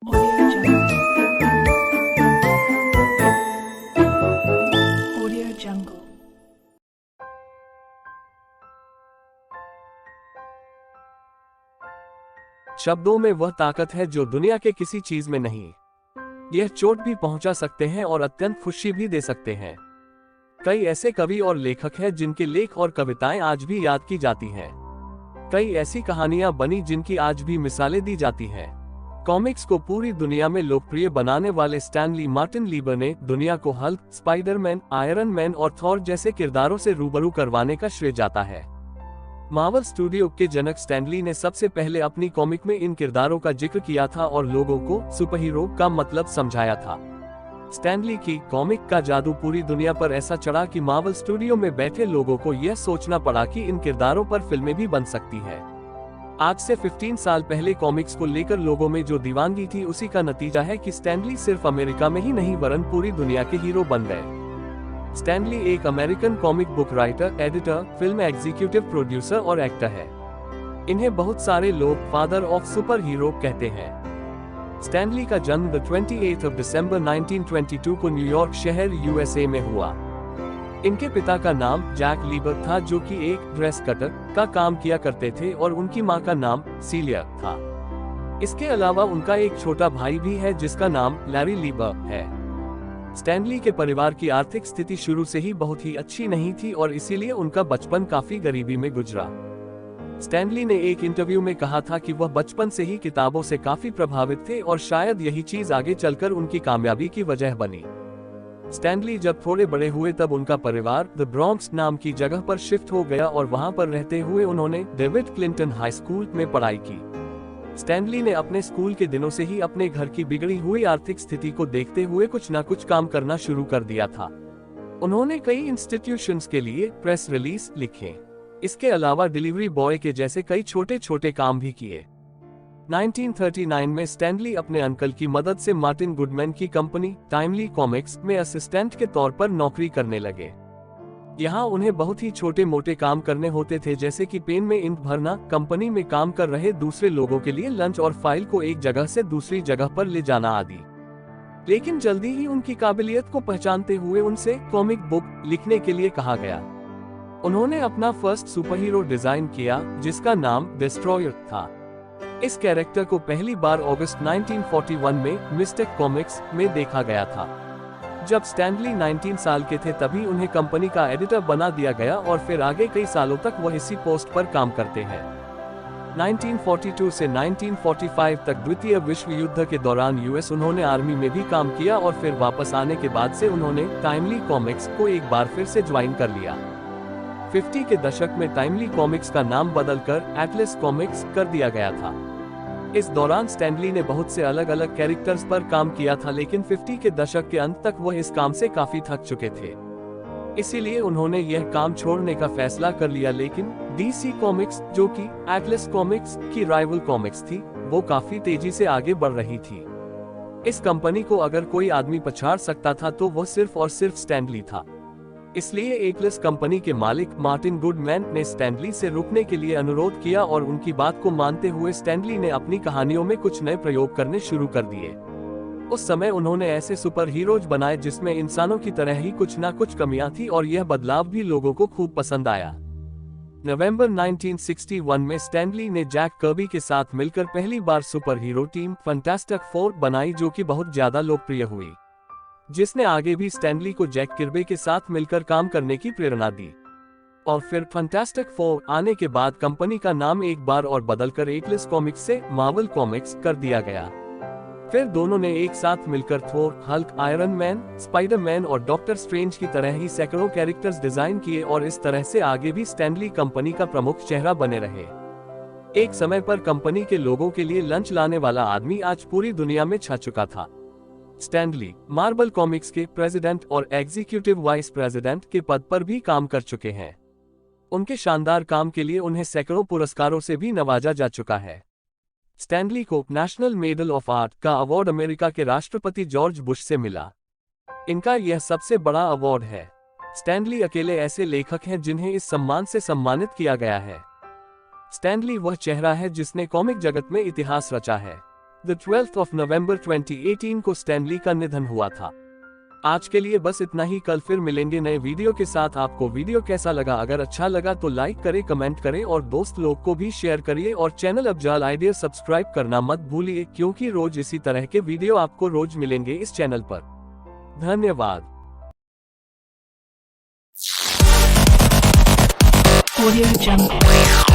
Audio Jungle. Audio Jungle. शब्दों में वह ताकत है जो दुनिया के किसी चीज में नहीं। यह चोट भी पहुंचा सकते हैं और अत्यंत खुशी भी दे सकते हैं। कई ऐसे कवि और लेखक हैं जिनके लेख और कविताएं आज भी याद की जाती हैं। कई ऐसी कहानियां बनी जिनकी आज भी मिसालें दी जाती हैं। कॉमिक्स को पूरी दुनिया में लोकप्रिय बनाने वाले स्टैनली मार्टिन लीबर ने दुनिया को हल्क, स्पाइडरमैन, आयरन मैन और थॉर जैसे किरदारों से रूबरू करवाने का श्रेय जाता है। मार्वल स्टूडियो के जनक स्टैनली ने सबसे पहले अपनी कॉमिक में इन किरदारों का जिक्र किया था और लोगों को सुपरहीरो का मतलब समझाया था। स्टैनली की कॉमिक का जादू पूरी दुनिया पर ऐसा चढ़ा कि मार्वल स्टूडियो में बैठे लोगों को यह सोचना पड़ा कि इन किरदारों पर फिल्में भी बन सकती है। आज से 15 साल पहले कॉमिक्स को लेकर लोगों में जो दीवानगी थी उसी का नतीजा है कि स्टैनली सिर्फ अमेरिका में ही नहीं वरन पूरी दुनिया के हीरो बन गए। स्टैनली एक American comic book writer, editor, film executive producer और एक्टर है। इन्हें बहुत सारे लोग फादर ऑफ सुपर हीरो कहते हैं। स्टैनली का जन्म 28 दिसंबर 1922 को न्यूयॉर्क शहर यूएसए में हुआ। इनके पिता का नाम जैक लीबर था जो कि एक ड्रेस कटर का काम किया करते थे और उनकी मां का नाम सीलिया था। इसके अलावा उनका एक छोटा भाई भी है जिसका नाम लैरी लीबर है। स्टैनली के परिवार की आर्थिक स्थिति शुरू से ही बहुत ही अच्छी नहीं थी और इसीलिए उनका बचपन काफी गरीबी में गुजरा। स्टैनली ने एक इंटरव्यू में कहा था कि वह बचपन से ही किताबों से काफी प्रभावित थे और शायद यही चीज आगे चलकर उनकी कामयाबी की वजह बनी। स्टैनली जब थोड़े बड़े हुए तब उनका परिवार द ब्रॉन्क्स नाम की जगह पर शिफ्ट हो गया और वहां पर रहते हुए उन्होंने डेविड क्लिंटन हाई स्कूल में पढ़ाई की। स्टैनली ने अपने स्कूल के दिनों से ही अपने घर की बिगड़ी हुई आर्थिक स्थिति को देखते हुए कुछ न कुछ काम करना शुरू कर दिया था। उन्होंने कई इंस्टीट्यूशंस के लिए प्रेस रिलीज लिखे। इसके अलावा डिलीवरी बॉय के जैसे कई छोटे छोटे काम भी किए। 1939 में स्टैनली अपने अंकल की मदद से मार्टिन गुडमैन की कंपनी टाइमली कॉमिक्स में असिस्टेंट के तौर पर नौकरी करने लगे। यहाँ उन्हें बहुत ही छोटे मोटे काम करने होते थे जैसे कि पेन में इंक भरना, कंपनी में काम कर रहे दूसरे लोगों के लिए लंच और फाइल को एक जगह से दूसरी जगह पर ले जाना आदि। लेकिन जल्दी ही उनकी काबिलियत को पहचानते हुए उनसे कॉमिक बुक लिखने के लिए कहा गया। उन्होंने अपना फर्स्ट सुपरहीरो डिजाइन किया जिसका नाम डिस्ट्रॉयर था। इस कैरेक्टर को पहली बार अगस्त 1941 में मिस्टेक कॉमिक्स में देखा गया था। जब स्टैनली 19 साल के थे तभी उन्हें कंपनी का एडिटर बना दिया गया और फिर आगे कई सालों तक वह इसी पोस्ट पर काम करते हैं। 1942 से 1945 तक द्वितीय विश्व युद्ध के दौरान यूएस उन्होंने आर्मी में भी काम किया और फिर वापस आने के बाद से उन्होंने टाइमली कॉमिक्स को एक बार फिर से ज्वाइन कर लिया। 50 के दशक में टाइमली कॉमिक्स का नाम बदलकर एटलस कॉमिक्स कर दिया गया था। इस दौरान स्टैनली ने बहुत से अलग अलग कैरेक्टर्स पर काम किया था लेकिन 50 के दशक के अंत तक वह इस काम से काफी थक चुके थे। इसीलिए उन्होंने यह काम छोड़ने का फैसला कर लिया। लेकिन डीसी कॉमिक्स जो कि एटलस कॉमिक्स की राइवल कॉमिक्स थी वो काफी तेजी से आगे बढ़ रही थी। इस कंपनी को अगर कोई आदमी पछाड़ सकता था तो वो सिर्फ और सिर्फ स्टैनली था। इसलिए एटलस कंपनी के मालिक मार्टिन गुडमैन ने स्टैनली से रुकने के लिए अनुरोध किया और उनकी बात को मानते हुए स्टैनली ने अपनी कहानियों में कुछ नए प्रयोग करने शुरू कर दिए। उस समय उन्होंने ऐसे सुपर हीरोज बनाए जिसमें इंसानों की तरह ही कुछ ना कुछ कमियां थी और यह बदलाव भी लोगों को खूब पसंद आया। नवंबर 1961 में स्टैनली ने जैक कर्बी के साथ मिलकर पहली बार super hero team Fantastic Four बनाई जो कि बहुत ज्यादा लोकप्रिय हुई, जिसने आगे भी स्टैनली को जैक किर्बी के साथ मिलकर काम करने की प्रेरणा दी। और फिर फैंटास्टिक फोर आने के बाद कंपनी का नाम एक बार और बदलकर एटलस कॉमिक्स से मार्वल कॉमिक्स कर दिया गया। फिर दोनों ने एक साथ मिलकर थोर, हल्क, आयरन मैन, स्पाइडरमैन और डॉक्टर स्ट्रेंज की तरह ही सैकड़ों कैरेक्टर्स डिजाइन किए और इस तरह से आगे भी स्टैनली कंपनी का प्रमुख चेहरा बने रहे। एक समय पर कंपनी के लोगों के लिए लंच लाने वाला आदमी आज पूरी दुनिया में छा चुका था। स्टैनली मार्वल कॉमिक्स के प्रेसिडेंट और एग्जीक्यूटिव वाइस प्रेसिडेंट के पद पर भी काम कर चुके हैं। उनके शानदार काम के लिए उन्हें सैकड़ों पुरस्कारों से भी नवाजा जा चुका है। स्टैनली को नेशनल मेडल ऑफ आर्ट का अवार्ड अमेरिका के राष्ट्रपति जॉर्ज बुश से मिला। इनका यह सबसे बड़ा अवार्ड है। स्टैनली अकेले ऐसे लेखक हैं जिन्हें इस सम्मान से सम्मानित किया गया है। स्टैनली वह चेहरा है जिसने कॉमिक जगत में इतिहास रचा है। द 12th of November 2018 को स्टैनली का निधन हुआ था। आज के लिए बस इतना ही। कल फिर मिलेंगे नए वीडियो के साथ। आपको वीडियो कैसा लगा? अगर अच्छा लगा तो लाइक करें, कमेंट करें और दोस्त लोग को भी शेयर करिए। और चैनल अफजाल आइडिया सब्सक्राइब करना मत भूलिए, क्योंकि रोज इसी तरह के वीडियो आपको रोज मिलेंगे इस चैनल पर। धन्यवाद। Audio Jungle.